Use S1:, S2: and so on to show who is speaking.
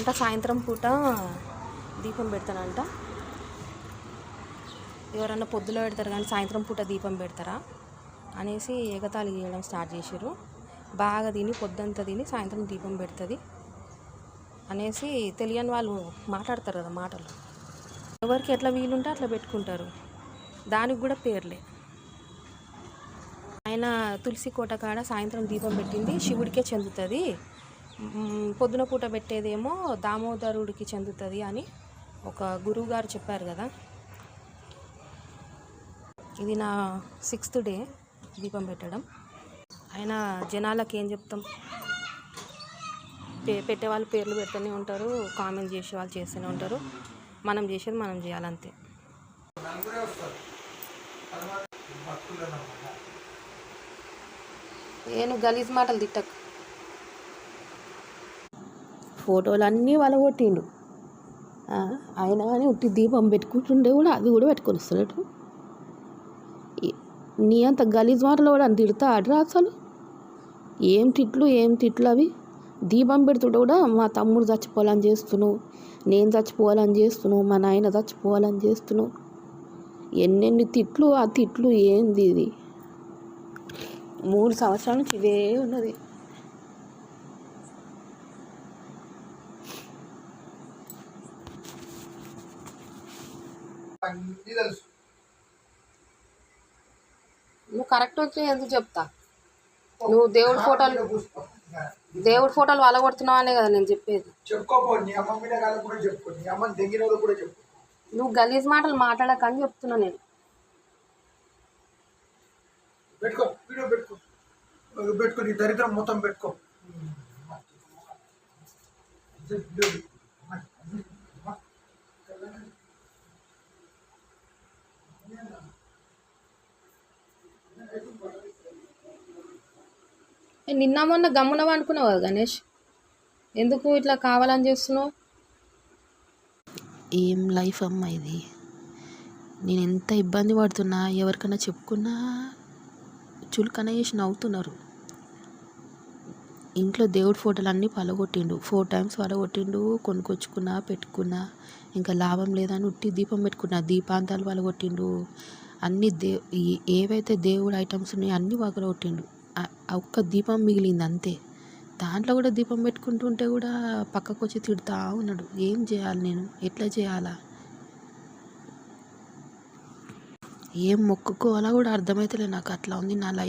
S1: పెడతానంట, సాయంత్రం పూట దీపం పెడతానంట. ఎవరన్నా పొద్దులో పెడతారు కానీ సాయంత్రం పూట దీపం పెడతారా అనేసి ఎగతాళి చేయడం స్టార్ట్ చేసారు. బాగా తిని పొద్దంతా తిని సాయంత్రం దీపం పెడుతుంది అనేసి తెలియని వాళ్ళు మాట్లాడతారు కదా మాటలు. ఎవరికి ఎట్లా వీలుంటే అట్లా పెట్టుకుంటారు. దానికి కూడా పేర్లే. ఆయన తులసి కోట కాడ సాయంత్రం దీపం పెట్టింది శివుడికే చెందుతుంది, పొద్దున పూట పెట్టేదేమో దామోదరుడికి చెందుతుంది అని ఒక గురువు గారు చెప్పారు కదా. ఇది నా 6th డే దీపం పెట్టడం. ఆయన జనాలకు ఏం చెప్తాం, పెట్టేవాళ్ళు పేర్లు పెడుతూనే ఉంటారు, కామెంట్ చేసే వాళ్ళు చేస్తూనే ఉంటారు. మనం చేసేది మనం చేయాలంతే. నేను గలీజ్ మాటలు తిట్టకు. ఫోటోలు అన్నీ వలగొట్టిండు ఆయన, కానీ ఉట్టి దీపం పెట్టుకుంటుండే కూడా అది కూడా పెట్టుకొని వస్తాడు. నీ అంత గలీజ్ మాటలు కూడా అని తిడతా ఆడరా అసలు. ఏం తిట్లు అవి. దీపం పెడుతుంటే కూడా మా తమ్ముడు చచ్చిపోవాలని చేస్తున్నావు, నేను చచ్చిపోవాలని చేస్తున్నావు, మా నాయన చచ్చిపోవాలని చేస్తున్నావు. ఎన్నెన్ని తిట్లు. ఆ తిట్లు ఏంది ఇది? 3 సంవత్సరాల నుంచి ఇదే ఉన్నది. నువ్వు కరెక్ట్ వచ్చి ఎందుకు చెప్తా? నువ్వు దేవుడి ఫోటోలు వలగొడుతున్నావు అనే కదా నేను చెప్పేది. నువ్వు గలీజ్ మాటలు మాట్లాడకని చెప్తున్నా నేను.
S2: పెట్టుకో నీ దరిద్రం మొత్తం పెట్టుకో.
S1: నిన్న మొన్న గమ్మున అనుకున్నావు కదా గణేష్, ఎందుకు ఇట్లా కావాలని చేస్తున్నావు?
S3: ఏం లైఫ్ అమ్మ ఇది. నేను ఎంత ఇబ్బంది పడుతున్నా, ఎవరికైనా చెప్పుకున్నా చులకన చేసి నవ్వుతున్నారు. ఇంట్లో దేవుడి ఫోటోలు అన్నీ పలగొట్టిండు, 4 times పలగొట్టిండు. కొనుక్కొచ్చుకున్నా పెట్టుకున్నా, ఇంకా లాభం లేదని ఉట్టి దీపం పెట్టుకున్నా, దీపాంతాలు పలగొట్టిండు. అన్నీ ఏవైతే దేవుడు ఐటమ్స్ ఉన్నాయో అన్నీ పగలగొట్టిండు. ఒక్క దీపం మిగిలింది అంతే. దాంట్లో కూడా దీపం పెట్టుకుంటుంటే కూడా పక్కకు వచ్చి తిడుతూ ఉన్నాడు. ఏం చేయాలి నేను? ఎట్లా చేయాలా? ఏం మొక్కుకోవాలా కూడా అర్థమవుతలే నాకు. అట్లా ఉంది నా లైఫ్.